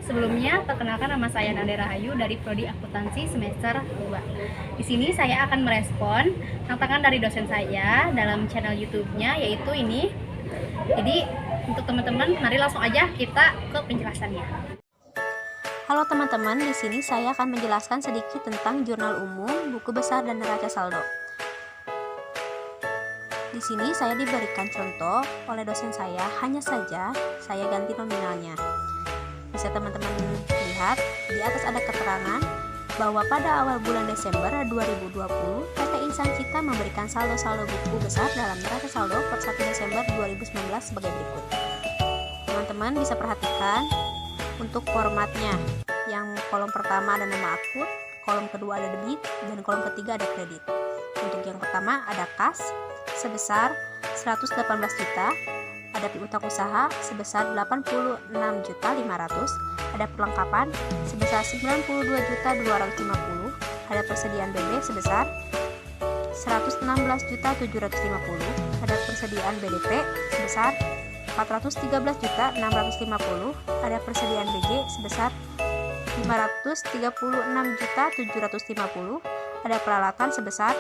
Sebelumnya, perkenalkan nama saya Nanda Rahayu dari Prodi Akuntansi semester 2. Di sini saya akan merespon tantangan dari dosen saya dalam channel YouTube-nya, yaitu ini. Jadi, untuk teman-teman, mari langsung aja kita ke penjelasannya. Halo teman-teman, di sini saya akan menjelaskan sedikit tentang jurnal umum, buku besar, dan neraca saldo. Di sini saya diberikan contoh oleh dosen saya, hanya saja saya ganti nominalnya. Bisa teman-teman lihat, di atas ada keterangan bahwa pada awal bulan Desember 2020, PT Insan Cita memberikan saldo-saldo buku besar dalam neraca saldo per 1 Desember 2019 sebagai berikut. Teman-teman bisa perhatikan untuk formatnya. Yang kolom pertama ada nama akun, kolom kedua ada debit, dan kolom ketiga ada kredit. Untuk yang pertama ada kas sebesar 118 juta, ada piutang usaha sebesar 86.500.000, ada perlengkapan sebesar 92.250.000, ada persediaan BB sebesar 116.750.000, ada persediaan BDP sebesar 413.650.000, ada persediaan BG sebesar 536.750.000, ada peralatan sebesar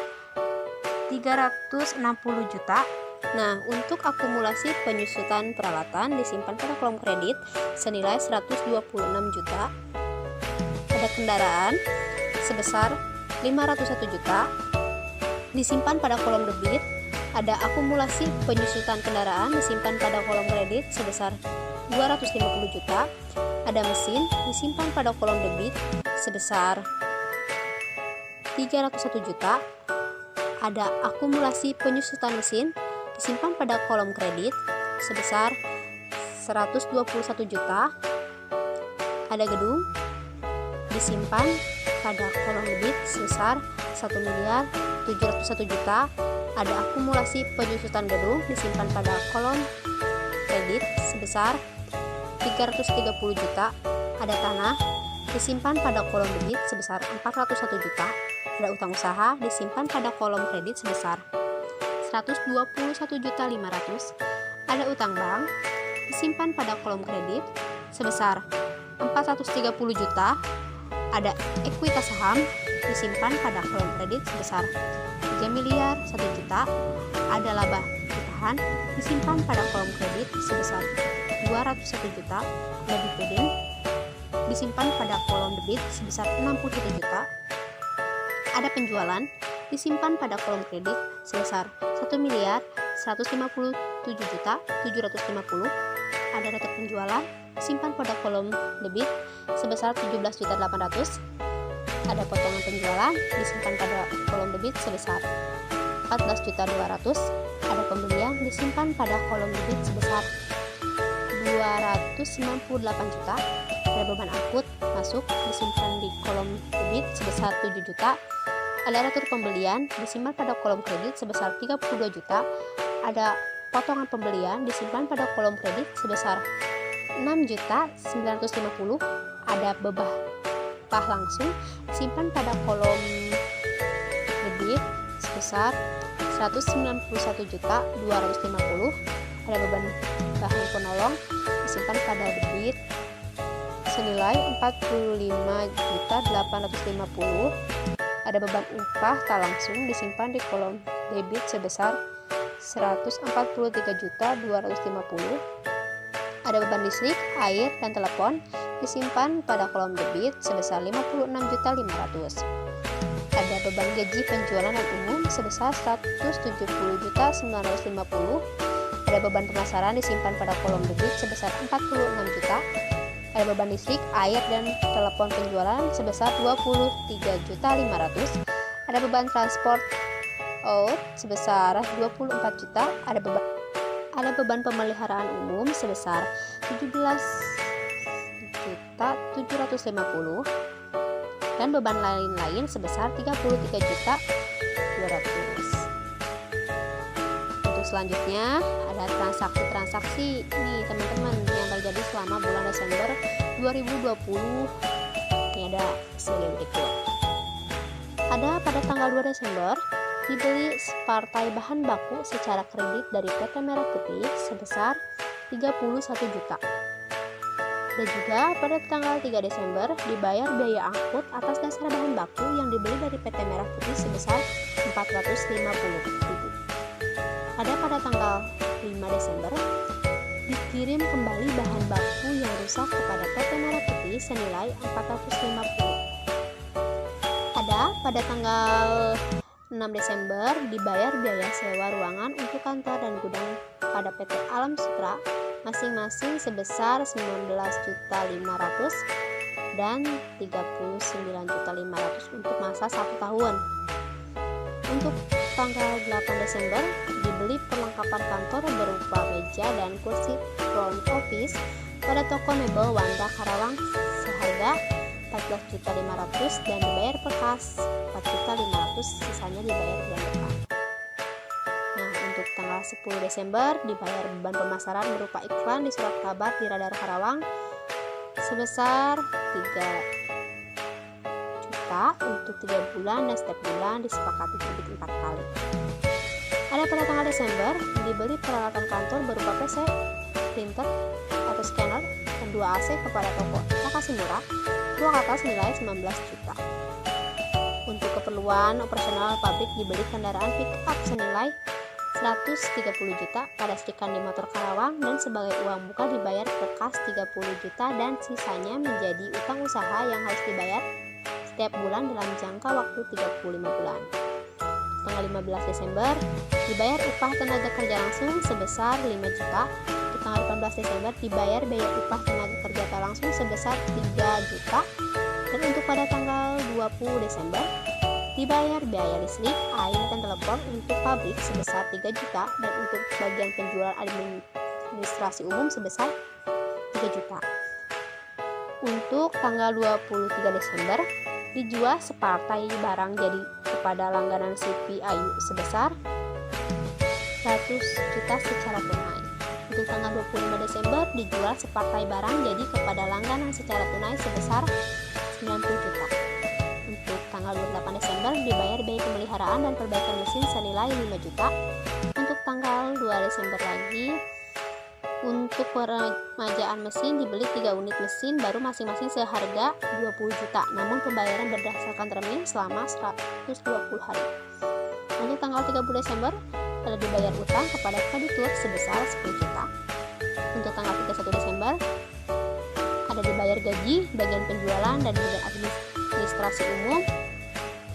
360 juta. Nah, untuk akumulasi penyusutan peralatan disimpan pada kolom kredit senilai 126 juta. Ada kendaraan sebesar 501 juta. Disimpan pada kolom debit. Ada akumulasi penyusutan kendaraan disimpan pada kolom kredit sebesar 250 juta. Ada mesin disimpan pada kolom debit sebesar 301 juta. Ada akumulasi penyusutan mesin disimpan pada kolom kredit sebesar 121 juta. Ada gedung disimpan pada kolom debit sebesar 1.701 juta. Ada akumulasi penyusutan gedung disimpan pada kolom kredit sebesar 330 juta. Ada tanah disimpan pada kolom debit sebesar 401 juta. Ada utang usaha disimpan pada kolom kredit sebesar 121.500. Ada utang bank disimpan pada kolom kredit sebesar 430 juta. Ada ekuitas saham disimpan pada kolom kredit sebesar 3 miliar 1 juta. Ada laba bertahan disimpan pada kolom kredit sebesar 201 juta. Ada dividen disimpan pada kolom debit sebesar 61 juta. Ada penjualan disimpan pada kolom kredit sebesar 1.157.750. Ada data penjualan disimpan pada kolom debit sebesar 17.800. Ada potongan penjualan disimpan pada kolom debit sebesar 14.200. Ada pembelian disimpan pada kolom debit sebesar 298 juta. Ada beban angkut masuk disimpan di kolom debit sebesar 7 juta. Ada retur pembelian disimpan pada kolom kredit sebesar 32 juta. Ada potongan pembelian disimpan pada kolom kredit sebesar 6.950. Ada bebah langsung disimpan pada kolom debit sebesar 191.250. Ada beban bahan penolong disimpan pada debit senilai 45.850. Ada beban upah tak langsung disimpan di kolom debit sebesar 143.250. Ada beban listrik, air, dan telepon disimpan pada kolom debit sebesar 56.500. Ada beban gaji penjualan dan umum sebesar 170.950. Ada beban pemasaran disimpan pada kolom debit sebesar 46 juta. Ada beban listrik, air, dan telepon penjualan sebesar 23.500. Ada beban transport out sebesar 24 juta. Ada beban pemeliharaan umum sebesar 17.750. Dan beban lain-lain sebesar 33.200. Untuk selanjutnya ada transaksi-transaksi nih teman-teman yang terjadi selama bulan Desember 2020. Ini ada sebagai berikut. Ada pada tanggal 2 Desember dibeli separtai bahan baku secara kredit dari PT Merah Putih sebesar 31 juta. Dan juga pada tanggal 3 Desember dibayar biaya angkut atas dasar bahan baku yang dibeli dari PT Merah Putih sebesar Rp450.000. Ada pada tanggal 5 Desember dikirim kembali bahan baku yang rusak kepada PT Merah Putih senilai Rp450.000. Ada pada tanggal 6 Desember dibayar biaya sewa ruangan untuk kantor dan gudang pada PT Alam Sutra masing-masing sebesar Rp19.500.000 dan Rp39.500.000 untuk masa 1 tahun. Untuk tanggal 8 Desember dibeli perlengkapan kantor berupa meja dan kursi front office pada toko mebel Wanda Karawang seharga Rp14.500.000 dan dibayar per kas Rp4.500.000, sisanya dibayar bulan depan. Nah, untuk tanggal 10 Desember dibayar beban pemasaran berupa iklan di surat kabar di Radar Karawang sebesar 3 juta untuk 3 bulan dan setiap bulan disepakati terbit 4 kali. Ada pada tanggal Desember dibeli peralatan kantor berupa PC, printer atau scanner dan 2 AC kepada toko Takashimura, ruang atas nilai 19 juta. Untuk keperluan operasional pabrik dibeli kendaraan pick up senilai 130 juta pada Srikandi Motor Karawang dan sebagai uang muka dibayar per kas 30 juta dan sisanya menjadi utang usaha yang harus dibayar setiap bulan dalam jangka waktu 35 bulan. Tanggal 15 Desember dibayar upah tenaga kerja langsung sebesar 5 juta. Di tanggal 18 Desember dibayar biaya upah tenaga kerja tak langsung sebesar 3 juta. Dan untuk pada tanggal 20 Desember dibayar biaya listrik, air, dan telepon untuk pabrik sebesar 3 juta dan untuk bagian penjualan administrasi umum sebesar 3 juta. Untuk tanggal 23 Desember dijual separtai barang jadi kepada langganan CP Ayu sebesar 100 juta secara tunai. Untuk tanggal 25 Desember dijual separtai barang jadi kepada langganan secara tunai sebesar 90 juta. Untuk tanggal 28 Desember dibayar biaya pemeliharaan dan perbaikan mesin senilai 5 juta. Untuk tanggal 2 Desember lagi untuk peremajaan mesin dibeli 3 unit mesin baru masing-masing seharga 20 juta, namun pembayaran berdasarkan termin selama 120 hari. Untuk tanggal 30 Desember ada dibayar utang kepada kreditur sebesar 10 juta. Untuk tanggal 31 Desember ada dibayar gaji, bagian penjualan, dan bagian administrasi umum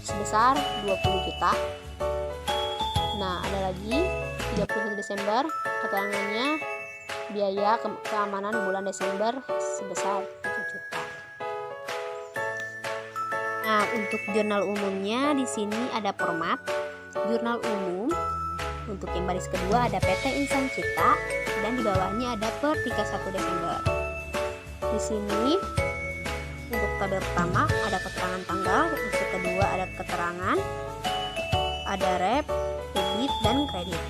sebesar 20 juta. Nah, ada lagi 31 Desember keterangannya biaya keamanan bulan Desember sebesar 7 juta. Nah, untuk jurnal umumnya di sini ada format jurnal umum. Untuk yang baris kedua ada PT Insan Cipta dan di bawahnya ada per 31 Desember. Di sini untuk tabel pertama ada keterangan tanggal, untuk kedua ada keterangan, ada rep, debit, dan kredit.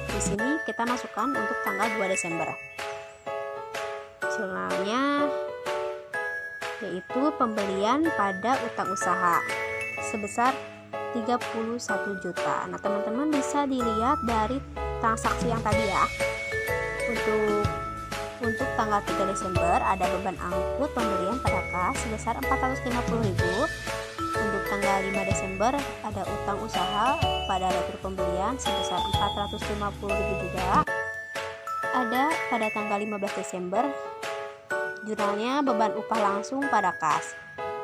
Di sini kita masukkan untuk tanggal 2 Desember. Jurnalnya yaitu pembelian pada utang usaha sebesar 31 juta. Nah, teman-teman bisa dilihat dari transaksi yang tadi ya. Untuk tanggal 3 Desember ada beban angkut pembelian pada kas sebesar 450.000. Untuk tanggal 5 Desember ada utang usaha pada retur pembelian sebesar 450.000 juga. Ada pada tanggal 15 Desember jurnalnya beban upah langsung pada kas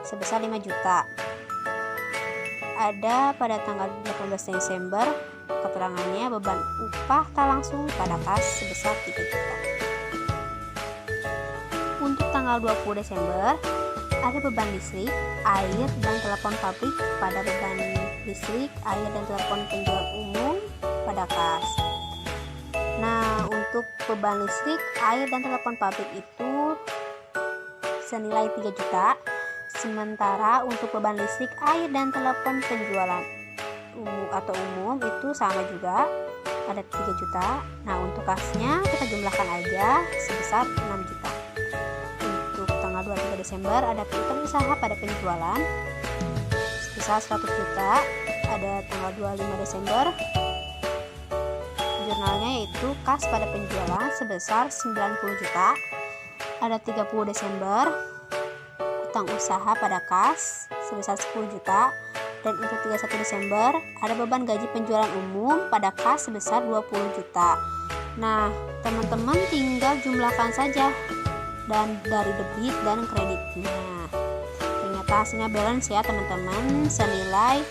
sebesar 5 juta. Ada pada tanggal 18 Desember keterangannya beban upah tak langsung pada kas sebesar 3 juta. Untuk tanggal 20 Desember ada beban listrik, air, dan telepon pabrik pada beban listrik, air, dan telepon penjual umum pada kas. Nah, untuk beban listrik, air, dan telepon pabrik itu senilai 3 juta. Sementara untuk beban listrik, air, dan telepon penjualan umum itu sama juga, ada 3 juta. Nah, untuk kasnya kita jumlahkan aja sebesar 6 juta. Untuk tanggal 23 Desember ada piutang usaha pada penjualan sebesar 100 juta. Ada tanggal 25 Desember jurnalnya yaitu kas pada penjualan sebesar 90 juta. ada 30 Desember, utang usaha pada kas sebesar 10 juta. Dan untuk 31 Desember ada beban gaji penjualan umum pada kas sebesar 20 juta. Nah, teman-teman tinggal jumlahkan saja dan dari debit dan kreditnya. Ternyata hasilnya balance ya teman-teman, senilai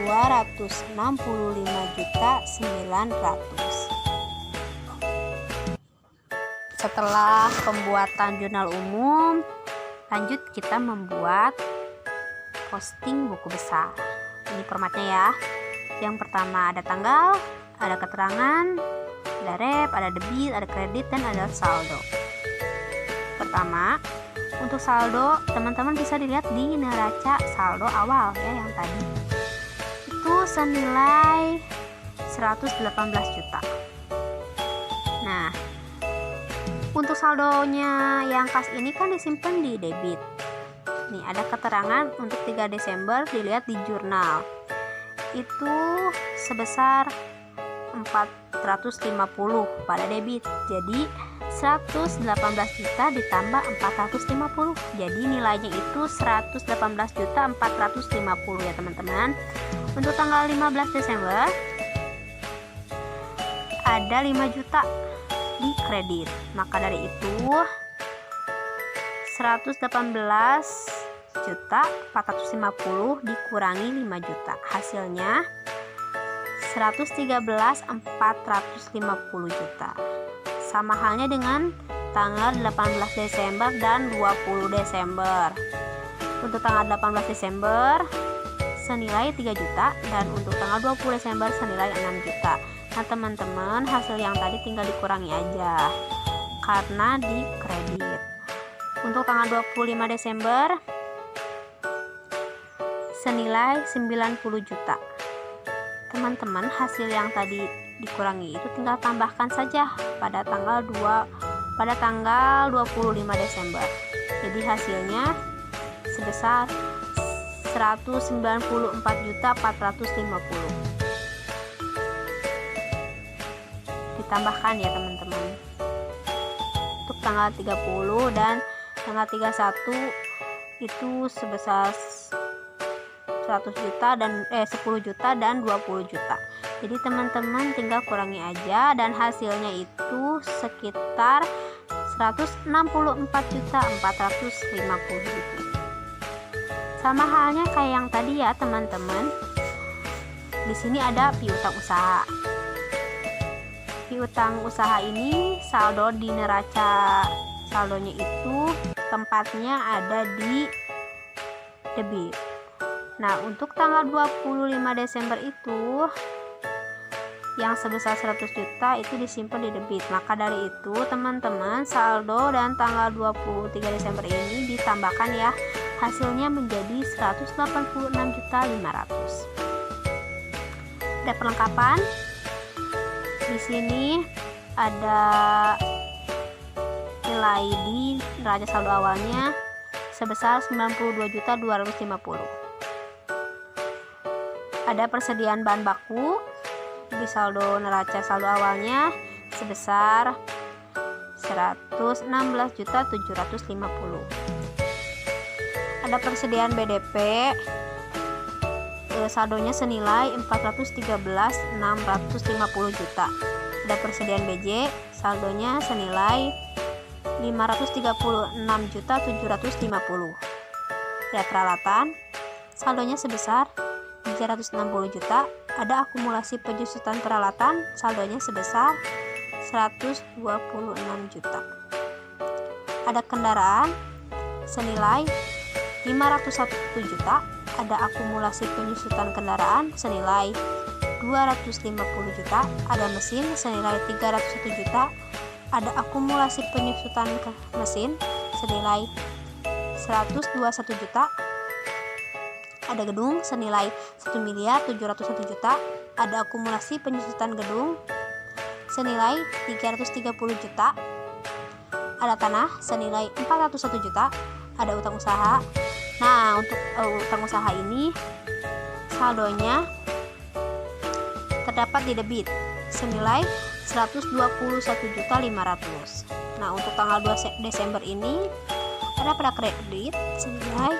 265.900.000. Setelah pembuatan jurnal umum, lanjut kita membuat posting buku besar. Ini formatnya ya. Yang pertama ada tanggal, ada keterangan, ada rep, ada debit, ada kredit, dan ada saldo. Pertama, untuk saldo teman-teman bisa dilihat di neraca saldo awal ya, yang tadi itu senilai 118 juta. Nah, untuk saldonya yang kas ini kan disimpan di debit. Nih ada keterangan untuk 3 Desember dilihat di jurnal. Itu sebesar 450 pada debit. Jadi 118 juta ditambah 450. Jadi nilainya itu 118.450 ya teman-teman. Untuk tanggal 15 Desember ada 5 juta di kredit. Maka dari itu 118.450 dikurangi 5 juta, hasilnya 113.450 juta. Sama halnya dengan tanggal 18 Desember dan 20 Desember. Untuk tanggal 18 Desember senilai 3 juta dan untuk tanggal 20 Desember senilai 6 juta. Nah teman-teman, hasil yang tadi tinggal dikurangi aja karena di kredit. Untuk tanggal 25 Desember senilai 90 juta. Teman-teman, hasil yang tadi dikurangi itu tinggal tambahkan saja pada tanggal 25 Desember. Jadi hasilnya sebesar 194.450. Ditambahkan ya teman-teman. Untuk tanggal 30 dan tanggal 31 itu sebesar 100 juta dan 10 juta dan 20 juta. Jadi teman-teman tinggal kurangi aja dan hasilnya itu sekitar 164.450. Sama halnya kayak yang tadi ya teman-teman. Di sini ada piutang usaha. Piutang usaha ini saldo di neraca saldonya itu tempatnya ada di debit. Nah, untuk tanggal 25 Desember itu yang sebesar 100 juta itu disimpan di debit. Maka dari itu, teman-teman, saldo dan tanggal 23 Desember ini ditambahkan ya. Hasilnya menjadi 186.500. Ada perlengkapan. Di sini ada nilai di neraca saldo awalnya sebesar 92.250. Ada persediaan bahan baku di saldo neraca saldo awalnya sebesar 116.750. Ada persediaan BDP, saldonya senilai 413.650 juta. Ada persediaan BJ, saldonya senilai 536.750. Ada peralatan, saldonya sebesar 360 juta. Ada akumulasi penyusutan peralatan, saldonya sebesar 126 juta. Ada kendaraan senilai 501 juta. Ada akumulasi penyusutan kendaraan senilai 250 juta. Ada mesin senilai 301 juta. Ada akumulasi penyusutan mesin senilai 121 juta. Ada gedung senilai 1.701 juta. Ada akumulasi penyusutan gedung senilai 330 juta. Ada tanah senilai 401 juta. Ada utang usaha. Nah, untuk utang usaha ini saldonya terdapat di debit senilai 121.500. Nah, untuk tanggal 2 Desember ini ada pada kredit senilai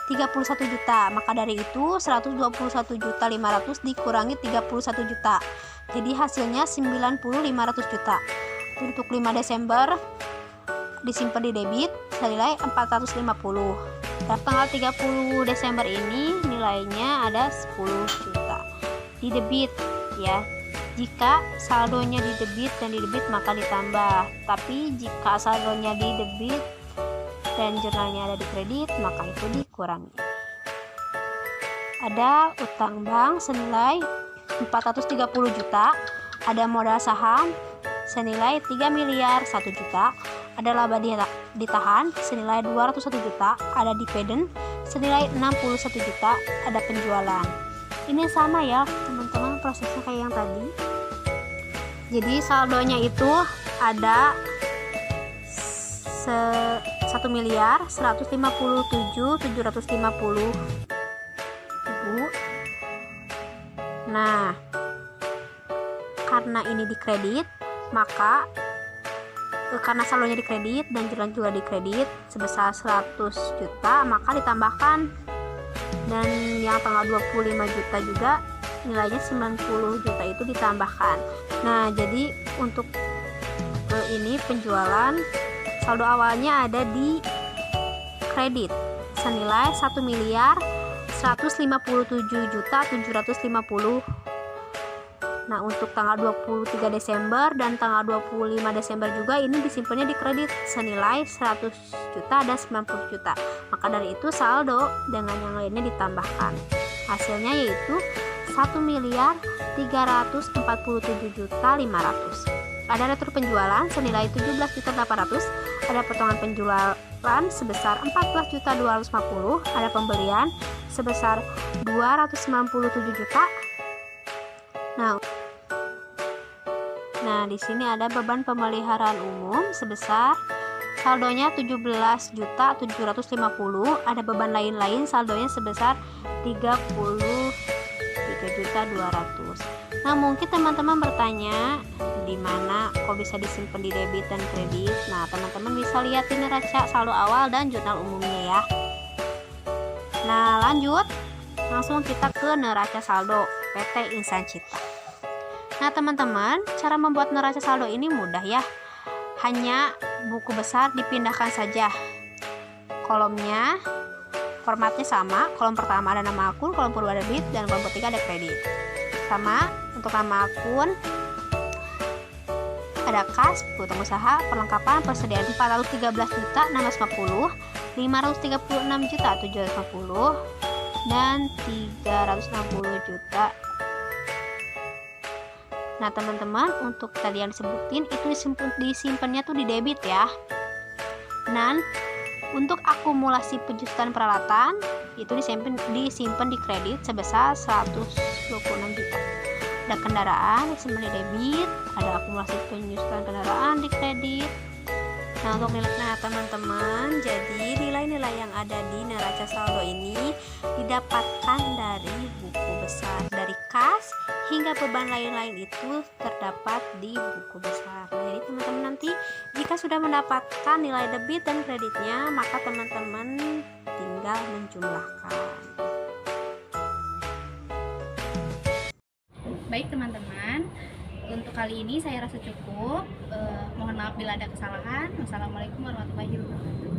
31 juta. Maka dari itu 121.500 dikurangi 31 juta. Jadi hasilnya 90.500 juta. Untuk 5 Desember disimpan di debit senilai 450. Dan tanggal 30 Desember ini nilainya ada 10 juta. Di debit ya. Jika saldonya di debit dan di debit maka ditambah. Tapi jika saldonya di debit dan jurnalnya ada di kredit maka itu dikurangi. Ada utang bank senilai 430 juta, ada modal saham senilai 3 miliar 1 juta, ada laba ditahan senilai 201 juta, ada dividen senilai 61 juta, ada penjualan. Ini sama ya teman-teman, prosesnya kayak yang tadi. Jadi saldonya itu ada 1.157.750.000. Nah, karena ini dikredit, maka karena saldonya dikredit dan jurnal juga dikredit sebesar 100 juta, maka ditambahkan, dan yang tanggal 25 juta juga nilainya 90 juta itu ditambahkan. Nah, jadi untuk ini penjualan saldo awalnya ada di kredit senilai 1.157.750. Nah, untuk tanggal 23 Desember dan tanggal 25 Desember juga ini disimpannya di kredit senilai 100 juta dan 90 juta. Maka dari itu saldo dengan yang lainnya ditambahkan. Hasilnya yaitu 1.347.500.000. Ada retur penjualan senilai 17.800.000, ada potongan penjualan sebesar 14.250.000, ada pembelian sebesar 297 juta. Nah, di sini ada beban pemeliharaan umum sebesar saldonya 17.750.000, ada beban lain-lain saldonya sebesar 33.200.000. Nah, mungkin teman-teman bertanya, di mana kok bisa disimpan di debit dan kredit? Nah, teman-teman bisa lihat di neraca saldo awal dan jurnal umumnya ya. Nah, lanjut langsung kita ke neraca saldo PT Insan Cita. Nah, teman-teman, cara membuat neraca saldo ini mudah ya. Hanya buku besar dipindahkan saja. Kolomnya formatnya sama, kolom pertama ada nama akun, kolom kedua ada debit, dan kolom ketiga ada kredit. Sama, untuk nama akun ada kas, utang usaha, perlengkapan, persediaan 413 juta 650, 536 juta 750, dan 360 juta. Nah, teman-teman, untuk tadi yang disebutin itu disimpannya tuh di debit ya. Dan untuk akumulasi penjutaan peralatan itu disimpan di kredit sebesar 126 juta. Ada kendaraan disimpan di debit, ada akumulasi penjutaan kendaraan di kredit. Nah, untuk nilai, teman-teman, jadi nilai-nilai yang ada di neraca saldo ini didapatkan dari buku besar, dari kas hingga beban lain-lain itu terdapat di buku besar. Nah, jadi teman-teman nanti jika sudah mendapatkan nilai debit dan kreditnya, maka teman-teman tinggal menjumlahkan. Baik teman-teman, untuk kali ini saya rasa cukup. Mohon maaf bila ada kesalahan. Wassalamualaikum warahmatullahi wabarakatuh.